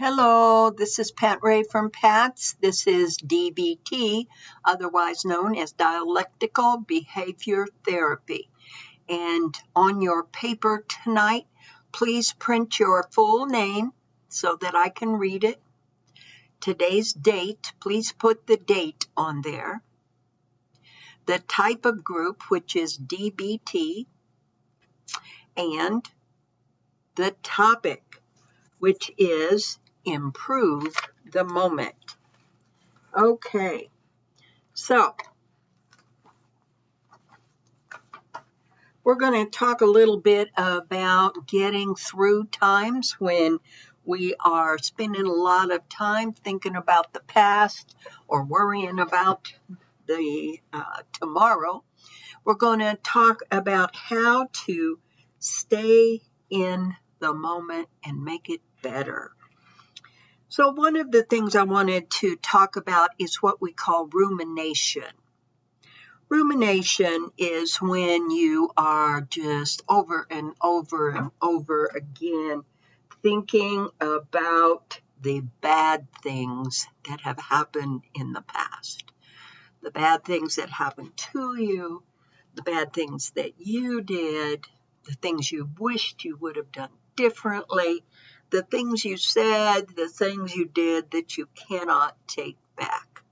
Hello, this is Pat Ray from PATS. This is DBT, otherwise known as Dialectical Behavior Therapy. And on your paper tonight, please print your full name so that I can read it. Today's date, please put the date on there. The type of group, which is DBT, and the topic, which is improve the moment. Okay, so we're going to talk a little bit about getting through times when we are spending a lot of time thinking about the past or worrying about the tomorrow. We're going to talk about how to stay in the moment and make it better. So one of the things I wanted to talk about is what we call rumination. Rumination is when you are just over and over and over again thinking about the bad things that have happened in the past. The bad things that happened to you, the bad things that you did, the things you wished you would have done differently, the things you said, the things you did that you cannot take back.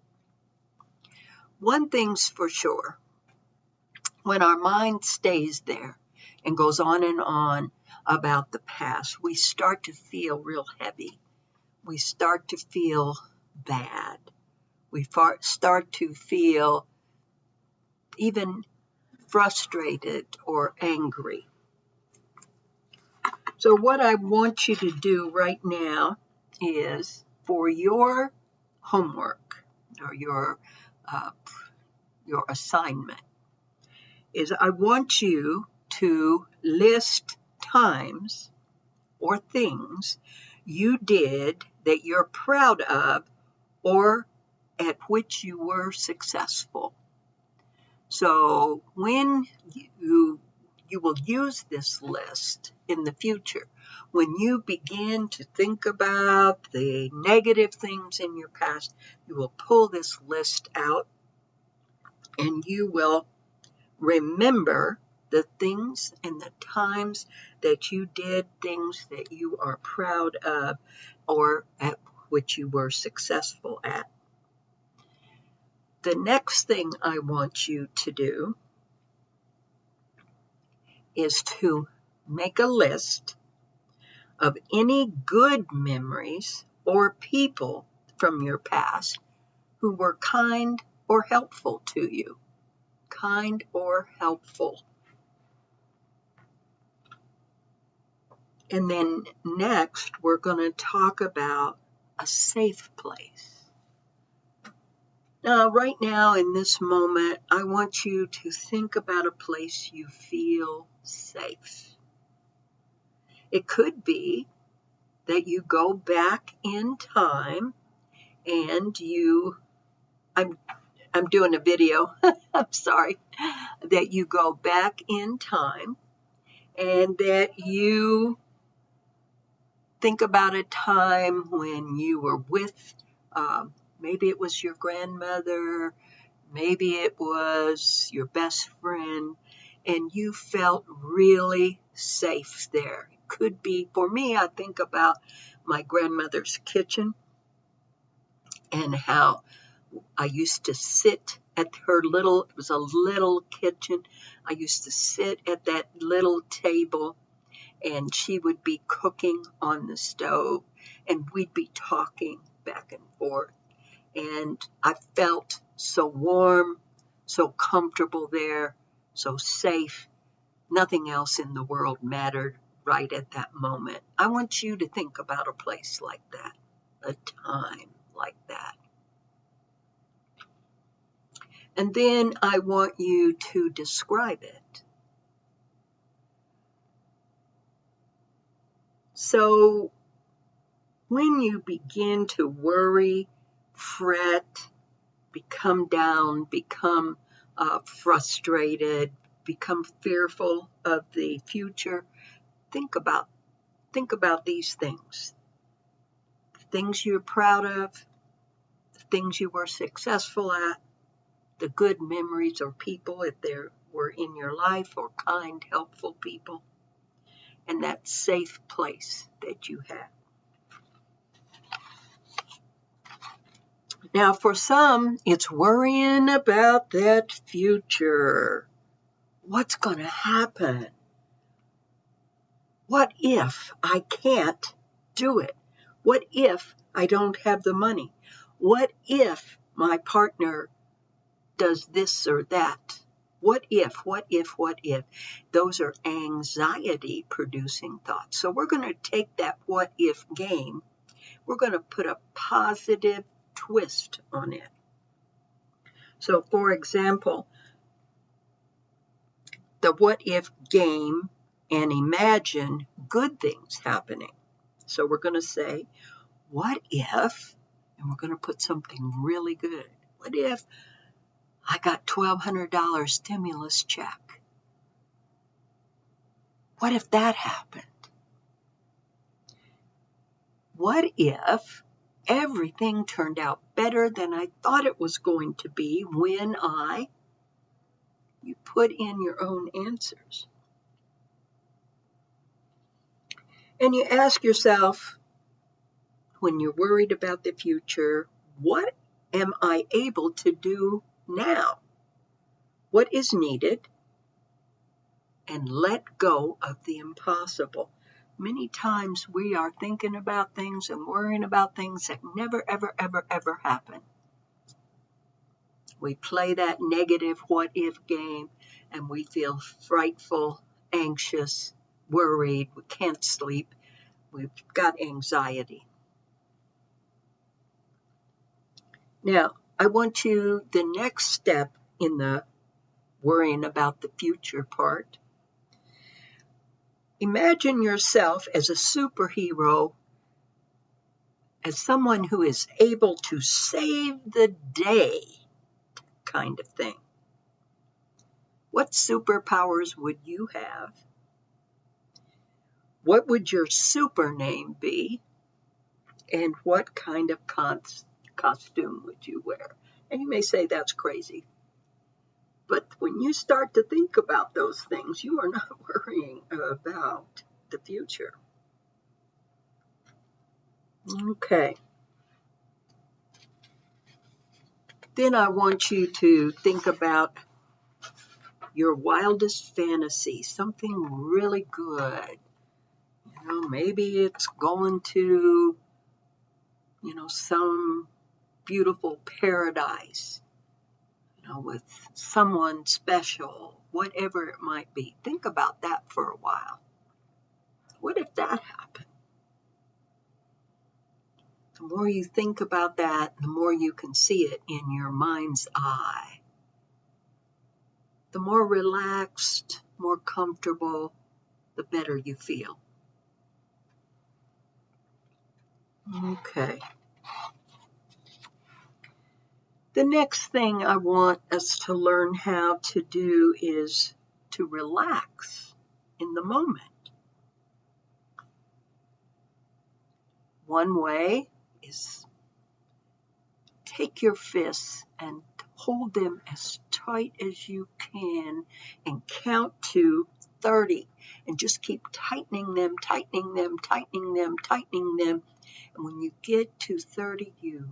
One thing's for sure, when our mind stays there and goes on and on about the past, we start to feel real heavy. We start to feel bad. We start to feel even frustrated or angry. So what I want you to do right now is for your homework or your assignment is I want you to list times or things you did that you're proud of or at which you were successful. So when you will use this list in the future. When you begin to think about the negative things in your past, you will pull this list out and you will remember the things and the times that you did things that you are proud of or at which you were successful at. The next thing I want you to do is to make a list of any good memories or people from your past who were kind or helpful to you. Kind or helpful. And then next, we're going to talk about a safe place. Now, right now, in this moment, I want you to think about a place you feel safe. It could be that you go back in time and I'm doing a video, I'm sorry, that you go back in time and that you think about a time when you were with, maybe it was your grandmother, maybe it was your best friend, and you felt really safe there. It could be, for me, I think about my grandmother's kitchen and how I used to sit at her it was a little kitchen. I used to sit at that little table and she would be cooking on the stove and we'd be talking back and forth. And I felt so warm, so comfortable there, so safe. Nothing else in the world mattered right at that moment. I want you to think about a place like that, a time like that. And then I want you to describe it. So when you begin to worry, fret, become down, become frustrated, become fearful of the future, think about these things. things you're proud of, the things you were successful at, the good memories or people if there were in your life, or kind, helpful people, and that safe place that you have. Now, for some, it's worrying about that future. What's going to happen? What if I can't do it? What if I don't have the money? What if my partner does this or that? What if, what if, what if? Those are anxiety-producing thoughts. So we're going to take that what if game, we're going to put a positive twist on it. So, for example, the what if game, and imagine good things happening. So we're going to say, what if, and we're going to put something really good. What if I got $1,200 stimulus check? What if that happened? What if everything turned out better than I thought it was going to be when you put in your own answers. And you ask yourself, when you're worried about the future, what am I able to do now? What is needed? And let go of the impossible. Many times we are thinking about things and worrying about things that never, ever, ever, ever happen. We play that negative what if game, and we feel frightful, anxious, worried, we can't sleep, we've got anxiety. Now, I want you, the next step in the worrying about the future part, imagine yourself as a superhero, as someone who is able to save the day, kind of thing. What superpowers would you have? What would your super name be? And what kind of costume would you wear? And you may say that's crazy. But when you start to think about those things, you are not worrying about the future. Okay. Then I want you to think about your wildest fantasy, something really good. Maybe it's going to, some beautiful paradise, with someone special, whatever it might be. Think about that for a while. What if that happened? The more you think about that, the more you can see it in your mind's eye. The more relaxed, more comfortable, the better you feel. Okay. The next thing I want us to learn how to do is to relax in the moment. One way is take your fists and hold them as tight as you can and count to 30 and just keep tightening them, tightening them, tightening them, tightening them. And when you get to 30, you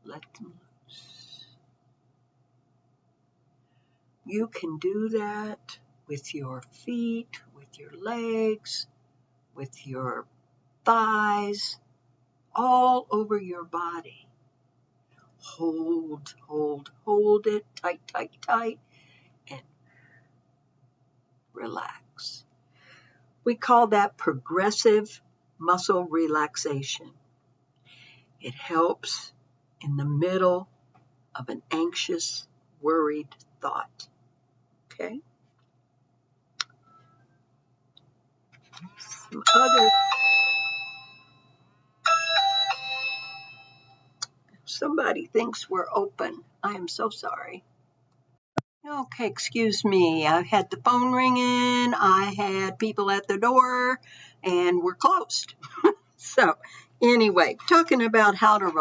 let them loose. You can do that with your feet, with your legs, with your thighs, all over your body. Hold, hold, hold it, tight, tight, tight, and relax. We call that progressive muscle relaxation. It helps in the middle of an anxious, worried thought. Okay? Some other. Somebody thinks we're open. I am so sorry. Okay, excuse me. I had the phone ringing. I had people at the door, and we're closed. So anyway, talking about how to relax.